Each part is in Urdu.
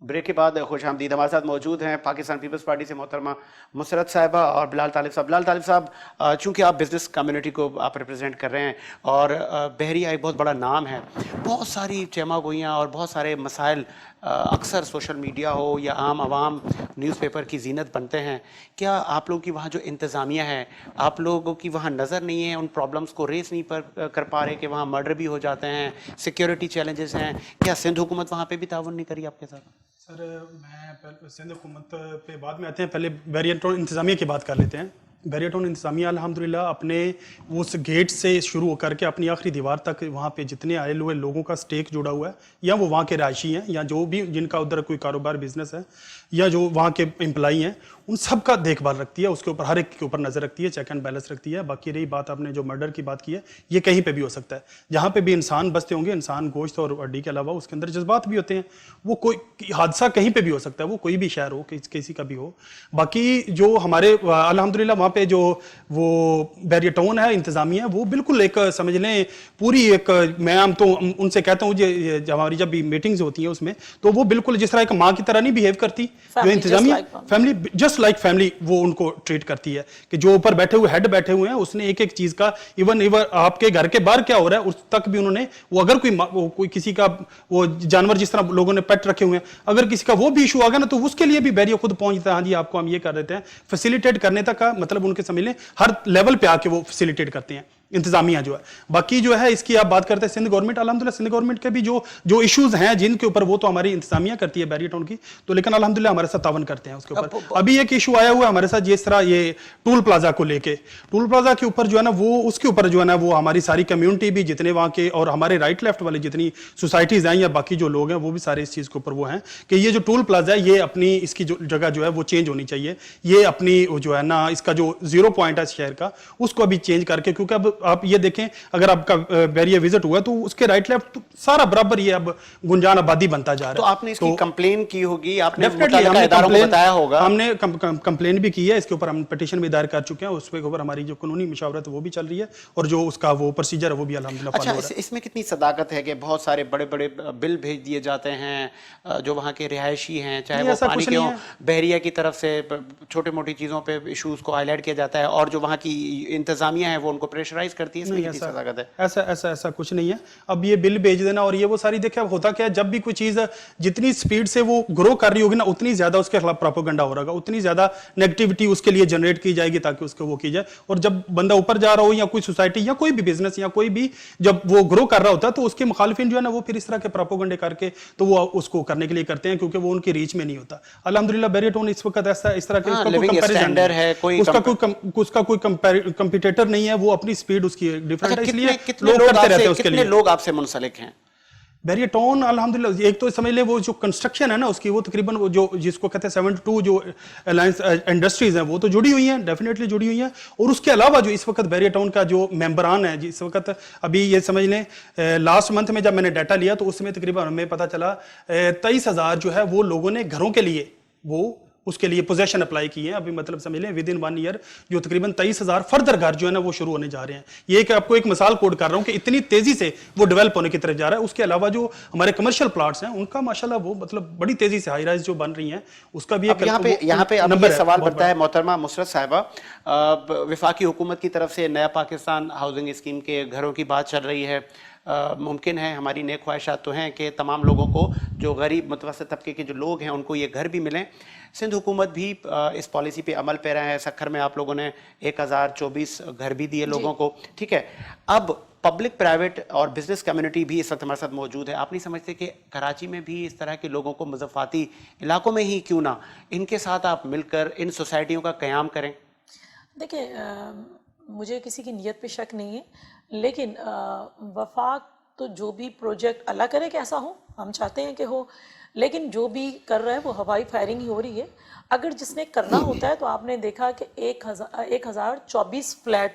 بریک کے بعد خوش آمدید. ہمارے ساتھ موجود ہیں پاکستان پیپلز پارٹی سے محترمہ مسرت صاحبہ اور بلال طالب صاحب. بلال طالب صاحب, چونکہ آپ بزنس کمیونٹی کو آپ ریپرزینٹ کر رہے ہیں اور بحریہ ایک بہت بڑا نام ہے, بہت ساری چیما گوئیاں اور بہت سارے مسائل اکثر سوشل میڈیا ہو یا عام عوام نیوز پیپر کی زینت بنتے ہیں. کیا آپ لوگوں کی وہاں جو انتظامیہ ہے, آپ لوگوں کی وہاں نظر نہیں ہے, ان پرابلمس کو ریس نہیں کر پا رہے کہ وہاں مرڈر بھی ہو جاتے ہیں, سیکیورٹی چیلنجز ہیں؟ کیا سندھ حکومت وہاں پہ بھی تعاون نہیں کری آپ کے ساتھ؟ سر میں سندھ حکومت پہ بعد میں آتے ہیں, پہلے بحریہ ٹون انتظامیہ کی بات کر لیتے ہیں. بحریہ ٹون انتظامیہ الحمدللہ اپنے اس گیٹ سے شروع کر کے اپنی آخری دیوار تک وہاں پہ جتنے آئے ہوئے لوگوں کا سٹیک جڑا ہوا ہے, یا وہ وہاں کے رہائشی ہیں یا جو بھی جن کا ادھر کوئی کاروبار بزنس ہے یا جو وہاں کے امپلائی ہیں, ان سب کا دیکھ بھال رکھتی ہے, اس کے اوپر ہر ایک کے اوپر نظر رکھتی ہے, چیک اینڈ بیلنس رکھتی ہے. باقی رہی بات آپ نے جو مرڈر کی بات کی ہے, یہ کہیں پہ بھی ہو سکتا ہے, جہاں پہ بھی انسان بستے ہوں گے, انسان گوشت اور ہڈی کے علاوہ اس کے اندر جذبات بھی ہوتے ہیں. وہ کوئی حادثہ کہیں پہ بھی ہو سکتا ہے, وہ کوئی بھی شہر ہو, کسی کا بھی ہو. باقی جو ہمارے الحمدللہ وہاں پہ جو وہ بحریہ ٹاؤن ہے انتظامیہ, وہ بالکل ایک سمجھ لیں پوری ایک, میں تو ان سے کہتا ہوں ہماری جب بھی میٹنگز ہوتی ہیں اس میں, تو وہ بالکل جس طرح ایک ماں کی طرح نہیں بیہیو کرتی, جو انتظامیہ فیملی جسٹ لائک فیملی وہ ان کو ٹریٹ کرتی ہے. کہ جو اوپر بیٹھے ہوئے ہیڈ بیٹھے ہوئے ہیں, اس نے ایک ایک چیز کا ایون آپ کے گھر کے باہر کیا ہو رہا ہے اس تک بھی انہوں نے, وہ اگر کوئی کسی کا وہ جانور جس طرح لوگوں نے پیٹ رکھے ہوئے ہیں, اگر کسی کا وہ بھی ایشو آ گیا نا, تو اس کے لیے بھی بحریہ خود پہنچتا ہے, ہاں جی آپ کو ہم یہ کر دیتے ہیں. فیسیلیٹیٹ کرنے تک کا مطلب ان کے سمجھ لیں ہر لیول پہ آ کے وہ فیسیلیٹیٹ کرتے ہیں انتظامیہ جو ہے. باقی جو ہے اس کی آپ بات کرتے ہیں سندھ گورنمنٹ, الحمدللہ سندھ گورنمنٹ کے بھی جو ایشوز ہیں جن کے اوپر, وہ تو ہماری انتظامیہ کرتی ہے بحریہ ٹاؤن کی, تو لیکن الحمدللہ ہمارے ساتھ تعاون کرتے ہیں اس کے اوپر. ابھی ایک ایشو آیا ہوا ہے ہمارے ساتھ جس طرح یہ ٹول پلازا کو لے کے, ٹول پلازا کے اوپر جو ہے نا وہ اس کے اوپر جو ہے نا وہ ہماری ساری کمیونٹی بھی جتنے وہاں کے اور ہمارے رائٹ لیفٹ والے جتنی سوسائٹیز ہیں یا باقی جو لوگ ہیں وہ بھی سارے اس چیز کے اوپر وہ ہیں کہ یہ جو ٹول پلازا ہے یہ اپنی اس کی جو جگہ جو ہے وہ چینج ہونی چاہیے. یہ اپنی جو ہے نا اس کا جو 0 پوائنٹ ہے شہر کا, اس کو ابھی چینج کر کے, کیونکہ اب آپ یہ دیکھیں اگر آپ کا بحریہ وزٹ ہوا تو اس کے رائٹ لیفٹ سارا برابر یہ اب گنجان آبادی بنتا جا رہا ہے. تو آپ نے اس کی کمپلین کی ہوگی, آپ نے ڈیفینیٹلی متعلقہ اداروں کو بتایا ہوگا. ہم نے کمپلین بھی کی ہے, اس کے اوپر ہم پٹیشن بھی دائر کر چکے ہیں, اس کے اوپر ہماری جو قانونی مشاورت وہ بھی چل رہی ہے, اور جو اس کا وہ پروسیجر ہے وہ بھی الحمدللہ فالو ہو رہا ہے. اس میں کتنی صداقت ہے کہ بہت سارے بڑے بڑے بل بھیج دیے جاتے ہیں جو وہاں کے رہائشی ہیں, چاہے وہ پانی کے ہوں, بحریہ کی طرف سے چھوٹی موٹی چیزوں پہ ایشوز کو ہائی لائٹ کیا جاتا ہے, اور جو وہاں کی انتظامیہ ہے وہ ان کو پریشرائز کرتی ہے؟ اس میں کتنی صداقت ہے؟ ایسا کچھ نہیں ہے. اب یہ بل بھیج دینا اور یہ وہ ساری, دیکھیں ہوتا کیا ہے, جب بھی کوئی چیز جتنی سپیڈ سے وہ گرو کر رہی ہوگی نا, اتنی زیادہ اس کے خلاف پروپیگنڈا ہو رہا ہوگا, اتنی زیادہ نیگیٹیوٹی اس کے لیے جنریٹ کی جائے گی تاکہ اس کو وہ کی جائے. اور جب بندہ اوپر جا رہا ہو یا کوئی سوسائٹی یا کوئی بھی بزنس یا کوئی بھی جب وہ گرو کر رہا ہوتا ہے, تو اس کے مخالفین جو ہے نا وہ پھر اس طرح کے پروپیگنڈے کر کے تو وہ اس کو کرنے کے لیے کرتے ہیں, کیونکہ وہ ان کی ریچ میں نہیں ہوتا. الحمدللہ بحریہ ٹاؤن اس وقت اس طرح کے اس کا کوئی کمپیٹیٹر نہیں ہے, وہ اپنی سپیڈ اس کی ڈیفرنٹ ہے, اس لیے لوگ کرتے رہتے ہیں اس کے لیے. کتنے لوگ آپ سے منسلک ہیں بحریہ ٹاؤن؟ الحمدللہ ایک تو سمجھ لیں وہ جو کنسٹرکشن ہے نا اس کی, وہ تقریباً جو جس کو کہتے ہیں 72 جو الائنس انڈسٹریز ہیں وہ تو جڑی ہوئی ہیں, ڈیفینیٹلی جڑی ہوئی ہیں. اور اس کے علاوہ جو اس وقت بحریہ ٹاؤن کا جو ممبران ہے جس وقت, ابھی یہ سمجھ لیں لاسٹ منتھ میں جب میں نے ڈیٹا لیا تو اس میں تقریباً ہمیں پتہ چلا 23,000 جو ہے وہ لوگوں نے گھروں کے لیے وہ اس کے لیے پوزیشن اپلائی کی ہیں. ابھی مطلب سمجھ لیں ود ان 1 ایئر جو تقریباً 23,000 فردر گھر جو ہے نا وہ شروع ہونے جا رہے ہیں. یہ کہ آپ کو ایک مثال کوٹ کر رہا ہوں کہ اتنی تیزی سے وہ ڈیولپ ہونے کی طرف جا رہا ہے. اس کے علاوہ جو ہمارے کمرشل پلاٹس ہیں ان کا ماشاءاللہ وہ مطلب بڑی تیزی سے ہائی رائز جو بن رہی ہیں اس کا بھی ایک یہاں پہ اب یہ سوال بنتا ہے محترمہ مسرت صاحبہ, وفاقی حکومت کی طرف سے نیا پاکستان ہاؤسنگ اسکیم کے گھروں کی بات چل رہی ہے. ممکن ہے, ہماری نیک خواہشات تو ہیں کہ تمام لوگوں کو, جو غریب متوسط طبقے کے جو لوگ ہیں ان کو یہ گھر بھی ملیں. سندھ حکومت بھی اس پالیسی پہ عمل پیرا ہے. سکھر میں آپ لوگوں نے 1024 گھر بھی دیے لوگوں کو, ٹھیک ہے. اب پبلک پرائیویٹ اور بزنس کمیونٹی بھی اس وقت ہمارے ساتھ موجود ہے. آپ نہیں سمجھتے کہ کراچی میں بھی اس طرح کے لوگوں کو مضافاتی علاقوں میں ہی کیوں نہ ان کے ساتھ آپ مل کر ان سوسائٹیوں کا قیام کریں؟ دیکھیں مجھے کسی کی نیت پہ شک نہیں ہے, لیکن وفاق تو جو بھی پروجیکٹ اللہ کرے کہ ایسا ہو, ہم چاہتے ہیں کہ ہو, لیکن جو بھی کر رہا ہے وہ ہوائی فائرنگ ہی ہو رہی ہے. اگر جس نے کرنا ہوتا ہے تو آپ نے دیکھا کہ 1024 فلیٹ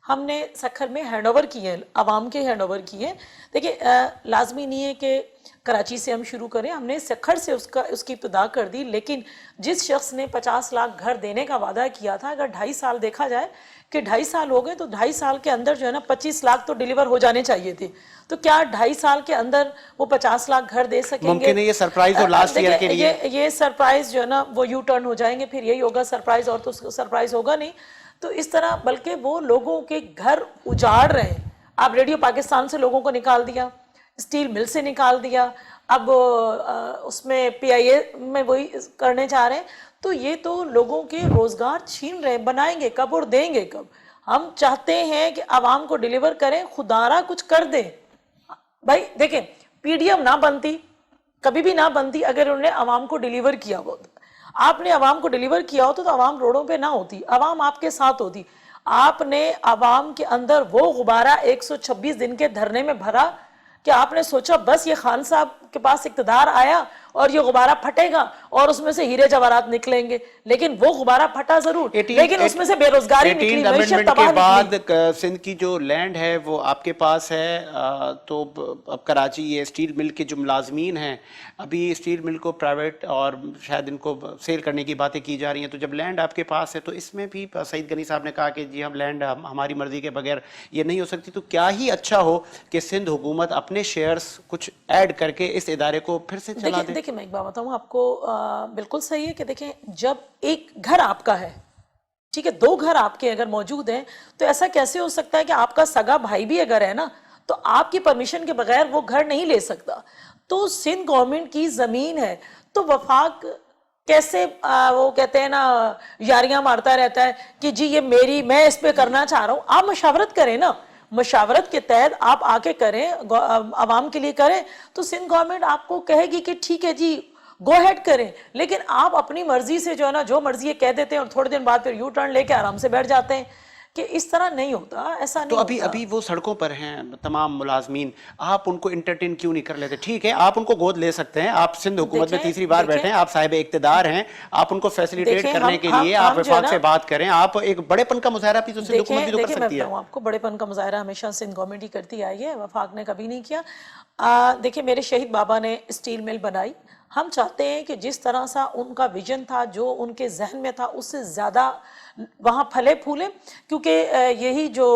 ہم نے سکھر میں ہینڈ اوور کیے ہیں, عوام کے ہینڈ اوور کیے ہیں. دیکھیے لازمی نہیں ہے کہ کراچی سے ہم شروع کریں, ہم نے سکھر سے اس کی ابتدا کر دی, لیکن جس شخص نے 50 لاکھ گھر دینے کا وعدہ کیا تھا, اگر 2.5 سال دیکھا جائے کہ 2.5 سال ہو گئے تو 2.5 سال کے اندر جو ہے نا 25 لاکھ تو ڈیلیور ہو جانے چاہیے تھے. تو کیا 2.5 سال کے اندر وہ 50 لاکھ گھر دے سکیں گے؟ ممکن ہے یہ سرپرائز اور لاسٹ ایئر کے لیے یہ سرپرائز جو ہے نا وہ یو ٹرن ہو جائیں گے, پھر یہی ہوگا سرپرائز, اور تو سرپرائز ہوگا نہیں. تو اس طرح بلکہ وہ لوگوں کے گھر اجاڑ رہے ہیں. آپ ریڈیو پاکستان سے لوگوں کو نکال دیا, اسٹیل مل سے نکال دیا, اب اس میں پی آئی اے میں وہی کرنے چاہ رہے ہیں. تو یہ تو لوگوں کے روزگار چھین رہے ہیں. بنائیں گے کب اور دیں گے کب؟ ہم چاہتے ہیں کہ عوام کو ڈیلیور کریں, خدارا کچھ کر دیں. بھائی دیکھیں پی ڈی ایم نہ بنتی, کبھی بھی نہ بنتی اگر انہوں نے عوام کو ڈیلیور کیا ہو. آپ نے عوام کو ڈیلیور کیا ہوتا تو عوام روڈوں پہ نہ ہوتی, عوام آپ کے ساتھ ہوتی. آپ نے عوام کے اندر وہ غبارہ 126 دن کے دھرنے میں بھرا کہ آپ نے سوچا بس یہ خان صاحب کے پاس اقتدار آیا اور یہ غبارہ پھٹے گا اور اس میں سے ہیرے جواہرات نکلیں گے, لیکن وہ غبارہ پھٹا ضرور, لیکن اس میں سے بے روزگاری نکلی, معیشت تباہ کے بعد نکلی. سندھ کی جو لینڈ ہے وہ آپ کے پاس ہے, تو اب کراچی یہ اسٹیل مل کے جو ملازمین ہیں, ابھی اسٹیل مل کو پرائیویٹ اور شاید ان کو سیل کرنے کی باتیں کی جا رہی ہیں. تو جب لینڈ آپ کے پاس ہے تو اس میں بھی سعید غنی صاحب نے کہا کہ جی ہم لینڈ ہماری مرضی کے بغیر یہ نہیں ہو سکتی. تو کیا ہی اچھا ہو کہ سندھ حکومت اپنے شیئرز کچھ ایڈ کر کے اس ادارے کو پھر سے چلا دے. دیکھیں میں ایک بات بتاؤں آپ کو, بالکل صحیح ہے کہ دیکھیں جب ایک گھر آپ کا ہے, ٹھیک ہے, 2 گھر آپ کے اگر موجود ہیں تو ایسا کیسے ہو سکتا ہے کہ آپ کا سگا بھائی بھی اگر ہے نا تو آپ کی پرمیشن کے بغیر وہ گھر نہیں لے سکتا. تو سندھ گورنمنٹ کی زمین ہے تو وفاق کیسے وہ کہتے ہیں نا یاریاں مارتا رہتا ہے کہ جی یہ میری, میں اس پہ کرنا چاہ رہا ہوں. آپ مشاورت کریں نا, مشاورت کے تحت آپ آ کے کریں, عوام کے لیے کریں, تو سندھ گورنمنٹ آپ کو کہے گی کہ ٹھیک ہے جی گو ہیڈ کریں. لیکن آپ اپنی مرضی سے جو ہے نا جو مرضی یہ کہہ دیتے ہیں اور تھوڑے دن بعد پھر یو ٹرن لے کے آرام سے بیٹھ جاتے ہیں, کہ اس طرح نہیں ہوتا, ایسا نہیں ہوتا. تو ابھی وہ سڑکوں پر ہیں تمام ملازمین, آپ ان کو انٹرٹین کیوں نہیں کر لیتے؟ ٹھیک ہے آپ ان کو گود لے سکتے ہیں, آپ سندھ حکومت میں تیسری بار بیٹھے ہیں, آپ صاحب اقتدار ہیں, آپ ان کو فیسیلیٹیٹ کرنے کے لیے آپ وفاق سے بات کریں. آپ ایک بڑے پن کا مظاہرہ بھی تو سندھ حکومت بھی تو کر سکتی ہے. آپ کو بڑے پن کا مظاہرہ ہمیشہ سندھ گورنمنٹ ہی کرتی آئی ہے, وفاق نے کبھی نہیں کیا. دیکھیں میرے شہید بابا نے اسٹیل مل بنائی, ہم چاہتے ہیں کہ جس طرح سا ان کا ویژن تھا, جو ان کے ذہن میں تھا, اس سے زیادہ وہاں پھلے پھولے. کیونکہ یہی جو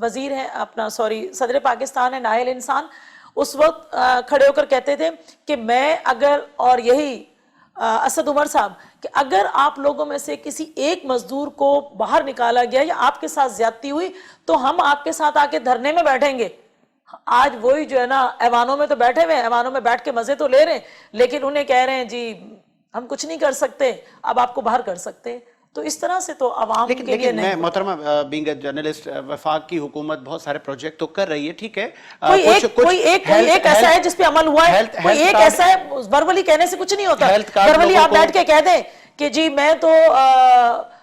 وزیر ہے اپنا صدر پاکستان ہے ناہل انسان, اس وقت کھڑے ہو کر کہتے تھے کہ میں اگر, اور یہی اسد عمر صاحب, کہ اگر آپ لوگوں میں سے کسی ایک مزدور کو باہر نکالا گیا یا آپ کے ساتھ زیادتی ہوئی تو ہم آپ کے ساتھ آ کے دھرنے میں بیٹھیں گے. آج وہی جو ہے نا ایوانوں میں تو بیٹھے ہوئے ہیں, ایوانوں میں بیٹھ کے مزے تو لے رہے ہیں, لیکن انہیں کہہ رہے ہیں جی ہم کچھ نہیں کر سکتے, اب آپ کو باہر کر سکتے ہیں. تو اس طرح سے تو عوام کے لیے نہیں. میں محترمہ بینگ اے جرنلسٹ, وفاق کی حکومت بہت سارے پروجیکٹ تو کر رہی ہے, ٹھیک ہے, کوئی ایک ایسا ہے جس پہ عمل ہوا ہے, کوئی ایک ایسا ہے, وربلی کہنے سے کچھ نہیں ہوتا. وربلی آپ بیٹھ کے کہہ دیں کہ جی میں تو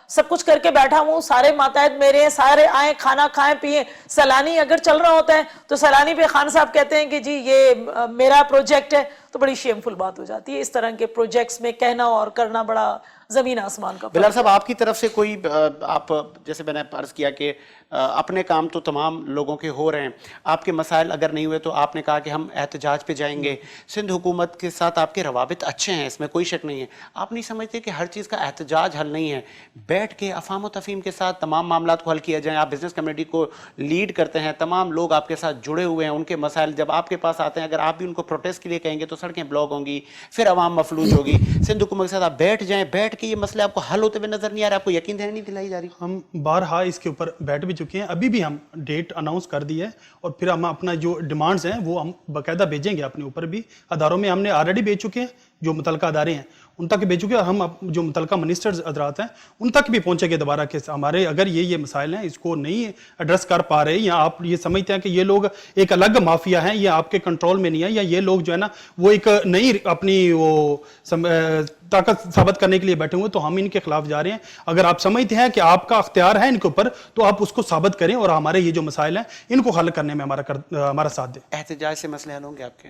سب کچھ کر کے بیٹھا ہوں, سارے ماتحت میرے ہیں, سارے آئیں کھانا کھائیں پیئیں. سیلانی اگر چل رہا ہوتا ہے تو سیلانی پہ خان صاحب کہتے ہیں کہ جی یہ میرا پروجیکٹ ہے, تو بڑی شیم فل بات ہو جاتی ہے. اس طرح کے پروجیکٹس میں کہنا اور کرنا بڑا زمین آسمان کا. بلال صاحب آپ کی طرف سے کوئی, آپ جیسے میں نے عرض کیا کہ اپنے کام تو تمام لوگوں کے ہو رہے ہیں, آپ کے مسائل اگر نہیں ہوئے تو آپ نے کہا کہ ہم احتجاج پہ جائیں گے. سندھ حکومت کے ساتھ آپ کے روابط اچھے ہیں, اس میں کوئی شک نہیں ہے. آپ نہیں سمجھتے کہ ہر چیز کا احتجاج حل نہیں ہے, بیٹھ کے افہام و تفہیم کے ساتھ تمام معاملات کو حل کیا جائیں. آپ بزنس کمیونٹی کو لیڈ کرتے ہیں, تمام لوگ آپ کے ساتھ جڑے ہوئے ہیں, ان کے مسائل جب آپ کے پاس آتے ہیں, اگر آپ بھی ان کو پروٹیسٹ کے لیے کہیں گے تو سڑکیں بلاک ہوں گی, پھر عوام مفلوج ہوگی. سندھ حکومت کے ساتھ آپ بیٹھ جائیں, بیٹھ کے یہ مسئلے آپ کو حل ہوتے ہوئے نظر نہیں آ رہا, آپ کو یقین نہیں دلائی جا رہی. ہم بارہا اس کے اوپر بیٹھ بھی چکے ہیں, ابھی بھی ہم ڈیٹ اناؤنس کر دی ہے, اور پھر ہم اپنا جو ڈیمانڈز ہیں وہ ہم باقاعدہ بھیجیں گے اپنے اوپر بھی. اداروں میں ہم نے آلریڈی بھیج چکے ہیں, جو متعلقہ ادارے ہیں ان تک بھیج چکے ہیں, اور ہم جو متعلقہ منسٹرز حضرات ہیں ان تک بھی پہنچے گے دوبارہ کہ ہمارے اگر یہ مسائل ہیں اس کو نہیں ایڈریس کر پا رہے, یا آپ یہ سمجھتے ہیں کہ یہ لوگ ایک الگ مافیا ہیں, یہ آپ کے کنٹرول میں نہیں ہے, یا یہ لوگ جو ہے نا وہ ایک نئی اپنی وہ طاقت ثابت کرنے کے لیے بیٹھے ہوئے, تو ہم ان کے خلاف جا رہے ہیں. اگر آپ سمجھتے ہیں کہ آپ کا اختیار ہے ان کے اوپر تو آپ اس کو ثابت کریں, اور ہمارے یہ جو مسائل ہیں ان کو حل کرنے میں ہمارا ساتھ دیں. احتجاج سے مسئلے حل ہوں گے آپ کے؟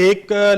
1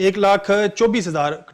1,24,000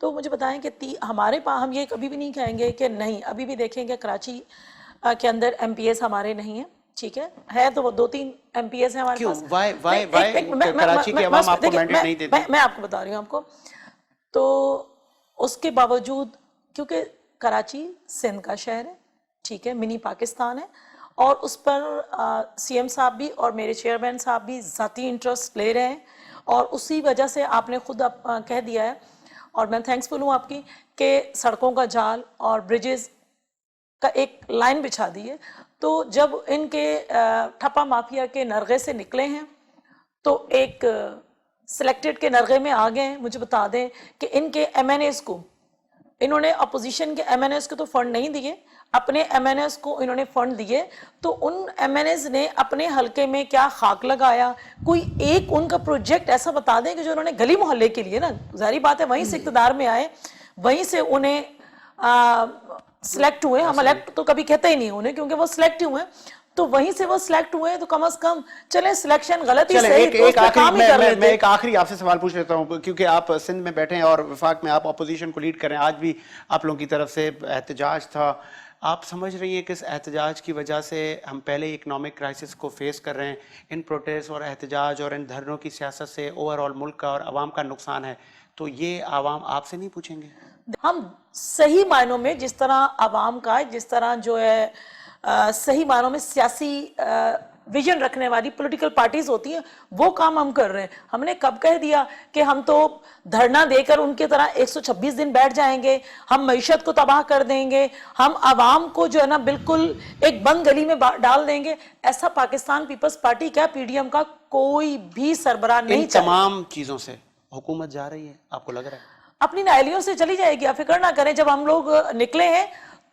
تو مجھے بتائیں کہ ہمارے پاس ہم یہ کبھی بھی نہیں کہیں گے کہ نہیں. ابھی بھی دیکھیں کہ کراچی کے اندر ایم پی ایس ہمارے نہیں ہیں, ٹھیک ہے تو وہ 2-3 ایم پی ایس ہیں ہمارے پاس. کراچی کی عوام آپ کو مینڈیٹ نہیں دیتی؟ میں آپ کو بتا رہی ہوں آپ کو. تو اس کے باوجود کیونکہ کراچی سندھ کا شہر ہے, ٹھیک ہے, منی پاکستان ہے, اور اس پر سی ایم صاحب بھی اور میرے چیئرمین صاحب بھی ذاتی انٹرسٹ لے رہے ہیں, اور اسی وجہ سے آپ نے خود کہہ دیا ہے, اور میں تھینکس فل ہوں آپ کی, کہ سڑکوں کا جال اور برجز کا ایک لائن بچھا دی ہے. تو جب ان کے ٹھپا مافیا کے نرغے سے نکلے ہیں تو ایک سلیکٹڈ کے نرغے میں آ گئے ہیں. مجھے بتا دیں کہ ان کے ایم این ایز کو, انہوں نے اپوزیشن کے ایم این ایز کو تو فنڈ نہیں دیے, اپنے ایم این ایز کو انہوں نے فنڈ دیے. تو ان ایم این ایز نے اپنے حلقے میں کیا خاک لگایا, کوئی ایک ان کا پروجیکٹ ایسا بتا دیں کہ جو انہوں نے گلی محلے کے لیے, نا ظاہری بات ہے وہیں سے اقتدار میں آئے, وہیں سے انہیں سلیکٹ ہوئے. ہم الیکٹ تو کبھی کہتے ہی نہیں انہیں, کیونکہ وہ سلیکٹ ہوئے, تو وہیں سے وہ سلیکٹ ہوئے. تو کم از کم چلیں سلیکشن غلط ہی صحیح, تو اس پہ کام ہی کر لیتے. میں ایک آخری آپ سے سوال پوچھ لیتا ہوں, کیونکہ آپ سندھ میں بیٹھے ہیں اور وفاق میں آپ اپوزیشن کو لیڈ کریں. آج بھی آپ لوگوں کی طرف سے احتجاج تھا. آپ سمجھ رہی ہیں کہ اس احتجاج کی وجہ سے ہم پہلے اکنامک کرائسس کو فیس کر رہے ہیں, ان پروٹیسٹ اور احتجاج اور ان دھرنوں کی سیاست سے اوور آل ملک کا اور عوام کا نقصان ہے, تو یہ عوام آپ سے نہیں پوچھیں گے؟ ہم صحیح معنوں میں جس طرح عوام کا, جس طرح جو ہے صحیح معنوں میں سیاسی ویژن رکھنے والی پولیٹیکل پارٹیز ہوتی ہیں, وہ کام ہم کر رہے ہیں. ہم نے کب کہہ دیا کہ ہم تو دھرنا دے کر ان کی طرح 126 دن بیٹھ جائیں گے, ہم معیشت کو تباہ کر دیں گے, ہم عوام کو جو ہے نا بالکل ایک بند گلی میں ڈال دیں گے. ایسا پاکستان پیپلز پارٹی کیا پی ڈی ایم کا کوئی بھی سربراہ نہیں چاہے. ان تمام چیزوں سے حکومت جا رہی ہے, آپ کو لگ رہا ہے؟ اپنی نااہلیوں سے چلی جائے گی, آپ فکر نہ کریں. جب ہم لوگ نکلے ہیں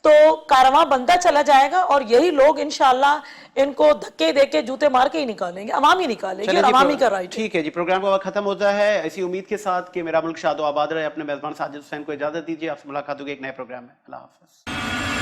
تو کارواں بنتا چلا جائے گا, اور یہی لوگ انشاءاللہ ان کو دھکے دے کے جوتے مار کے ہی نکالیں گے, عوام ہی نکالے گی, اور عوام ہی کا رائٹ. ٹھیک ہے جی, پروگرام کا وقت ختم ہوتا ہے. اسی امید کے ساتھ کہ میرا ملک شاد و آباد رہے. اپنے میزبان ساجد حسین کو اجازت دیجیے, آپ سے ملاقات ہوگی ایک نئے پروگرام میں. اللہ حافظ.